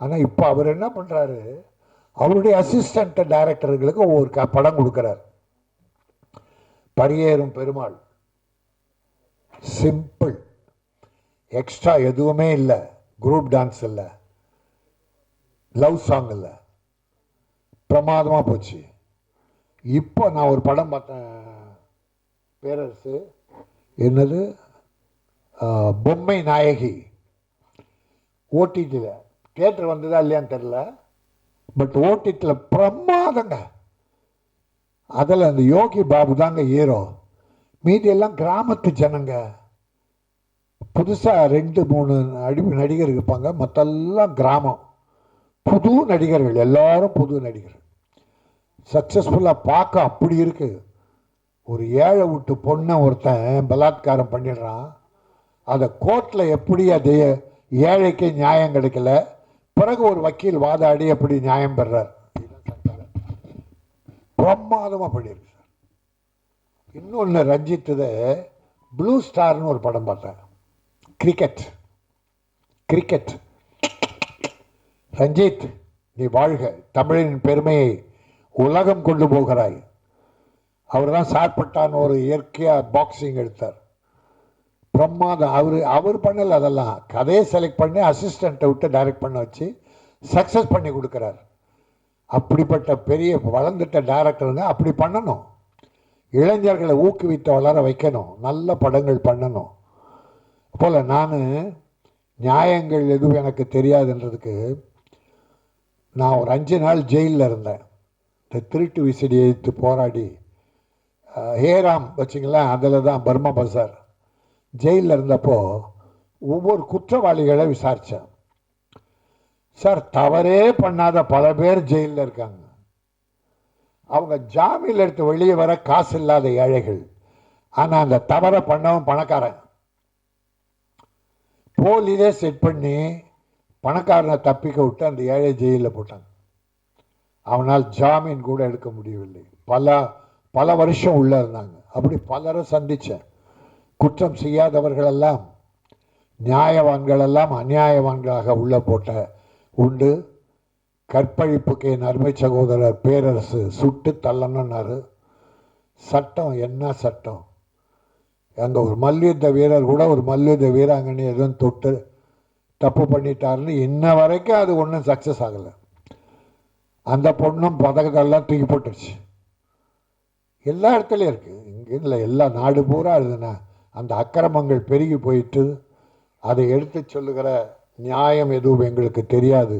ஆனால் இப்போ அவர் என்ன பண்ணுறாரு, அவருடைய அசிஸ்டண்ட் டைரக்டர்களுக்கு ஒவ்வொரு படம் கொடுக்குறார். பரியேறும் பெருமாள் சிம்பிள், எக்ஸ்ட்ரா எதுவுமே இல்லை, குரூப் டான்ஸ் இல்லை, லவ் சாங் இல்லை, பிரமாதமாக போச்சு. இப்போ நான் ஒரு படம் பார்த்தேன், பேரரசு, என்னது பொம்மை நாயகி, ஓடிடியில், தியேட்டர் வந்ததா இல்லையான்னு தெரில, பட் ஓடிடியில் பிரமாதங்க. அதில் அந்த யோகி பாபு தாங்க ஹீரோ, மீதி எல்லாம் கிராமத்து ஜனங்க. புதுசாக 2-3 நடிகர் இருப்பாங்க, மற்றெல்லாம் கிராமம். புது நடிகர்கள், எல்லாரும் புது நடிகர். சக்ஸஸ்ஃபுல்லாக பார்க்க அப்படி இருக்கு. ஒரு ஏழை விட்டு பொண்ணை ஒருத்தன் பலாத்காரம் பண்ணிடுறான், அதை கோர்ட்டில் எப்படி அது ஏழைக்கு நியாயம் கிடைக்கல, பிறகு ஒரு வக்கீல் வாதாடி எப்படி நியாயம் பெறார். பிரமாதமாக பண்ணியிருக்கு சார். இன்னொன்று ரஞ்சித்துது ப்ளூ ஸ்டார்னு ஒரு படம் பார்த்தேன், கிரிக்கெட். ரஞ்சித், நீ வாழ்க, தமிழின் பெருமையை உலகம் கொண்டு போகிறாய். அவர் தான் சார்பட்டான் ஒரு இயற்கையாக பாக்ஸிங் எடுத்தார், பிரமாதம். அவர் பண்ணல, அதெல்லாம் கதையை செலக்ட் பண்ணி அசிஸ்டண்ட்டை விட்டு டைரக்ட் பண்ண வச்சு சக்ஸஸ் பண்ணி கொடுக்குறார். அப்படிப்பட்ட பெரிய வளர்ந்துட்ட டைரக்டருங்க அப்படி பண்ணணும். இளைஞர்களை ஊக்குவித்து வளர வைக்கணும், நல்ல படங்கள் பண்ணணும். போல் நான் நியாயங்கள் எதுவும் எனக்கு தெரியாதுன்றதுக்கு நான் ஒரு 5 நாள் ஜெயிலில் இருந்தேன். இந்த திருட்டு விசிடி எடுத்து போராடி ஹேராம் வச்சிங்களேன், அதில் தான் பர்மா பசார். ஜெயிலில் இருந்தப்போ ஒவ்வொரு குற்றவாளிகளை விசாரித்தேன் சார். தவறே பண்ணாத பல பேர் ஜெயிலில் இருக்காங்க. அவங்க ஜாமீன் எடுத்து வெளியே வர காசு இல்லாத ஏழைகள். ஆனால் அந்த தவறை பண்ணவன் பணக்காரன். போலீஸே செட் பண்ணி பணக்காரனை தப்பிக்க விட்டு அந்த ஏழை ஜெயிலில் போட்டாங்க. அவனால் ஜாமீன் கூட எடுக்க முடியவில்லை. பல வருஷம் உள்ளே இருந்தாங்க. அப்படி பலரை சந்தித்தேன். குற்றம் செய்யாதவர்களெல்லாம், நியாயவான்களெல்லாம் அநியாயவான்களாக உள்ள போட்ட உண்டு. கற்பழிப்புக்கு என் அருமை சகோதரர் பேரரசு சுட்டு தள்ளணுன்னாரு. சட்டம் என்ன சட்டம்? அங்கே ஒரு மல்யுத்த வீரர் கூட ஒரு மல்யுத்த வீராங்கனை எதுவும் தொட்டு தப்பு பண்ணிட்டாருன்னு இன்ன வரைக்கும் அது ஒன்றும் சக்ஸஸ் ஆகலை. அந்த பொண்ணும் பதக்கத்தெல்லாம் தூக்கி போட்டுருச்சு. எல்லா இடத்துலையும் இருக்குது, இங்கே இல்லை, எல்லா நாடு பூரா இருக்குதுன்னா அந்த அக்கிரமங்கள் பெருகி போயிட்டு அதை எடுத்து சொல்லுகிற நியாயம் எதுவும் எங்களுக்கு தெரியாது.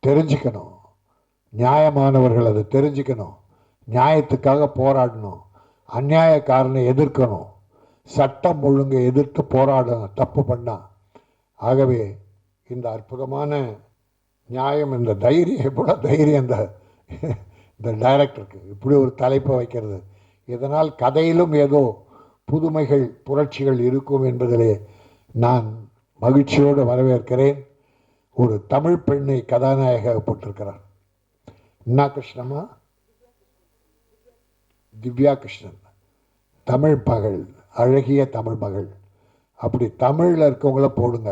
தெரிஞ்சுக்கணும், நியாயமானவர்கள் அதை தெரிஞ்சுக்கணும், நியாயத்துக்காக போராடணும், அநியாயக்காரனை எதிர்க்கணும், சட்டம் ஒழுங்கை எதிர்த்து போராடணும் தப்பு பண்ணால். ஆகவே இந்த அற்புதமான நியாயம், இந்த தைரியம் கூட தைரியம் இந்த டைரக்டருக்கு இப்படி ஒரு தலைப்பை வைக்கிறது. இதனால் கதையிலும் ஏதோ புதுமைகள் புரட்சிகள் இருக்கும் என்பதிலே நான் மகிழ்ச்சியோடு வரவேற்கிறேன். ஒரு தமிழ் பெண்ணை கதாநாயக போட்டிருக்கிறார். என்ன கிருஷ்ணமா? திவ்யா கிருஷ்ணன், தமிழ் மகள், அழகிய தமிழ் மகள். அப்படி தமிழில் இருக்கவங்கள போடுங்க,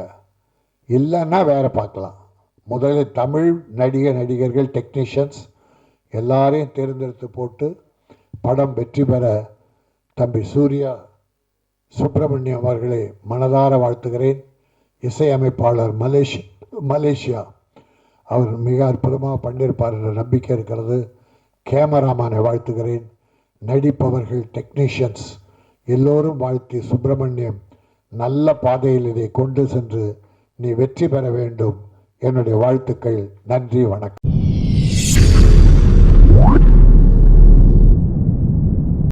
இல்லைன்னா வேற பார்க்கலாம். முதலில் தமிழ் நடிகர்கள், டெக்னீஷியன்ஸ் எல்லாரையும் தேர்ந்தெடுத்து போட்டு படம் வெற்றி பெற தம்பி சூர்யா சுப்பிரமணியம் அவர்களை மனதார வாழ்த்துகிறேன். இசையமைப்பாளர் மலேசியா அவர் மிக அற்புதமாக பண்ணியிருப்பார் என்ற நம்பிக்கை இருக்கிறது. கேமராமேனை வாழ்த்துகிறேன். நடிப்பவர்கள், டெக்னீஷியன்ஸ் எல்லோரும் வாழ்த்தி, சுப்பிரமணியம் நல்ல பாதையில் இதை கொண்டு சென்று நீ வெற்றி பெற வேண்டும். என்னுடைய வாழ்த்துக்கள். நன்றி, வணக்கம்.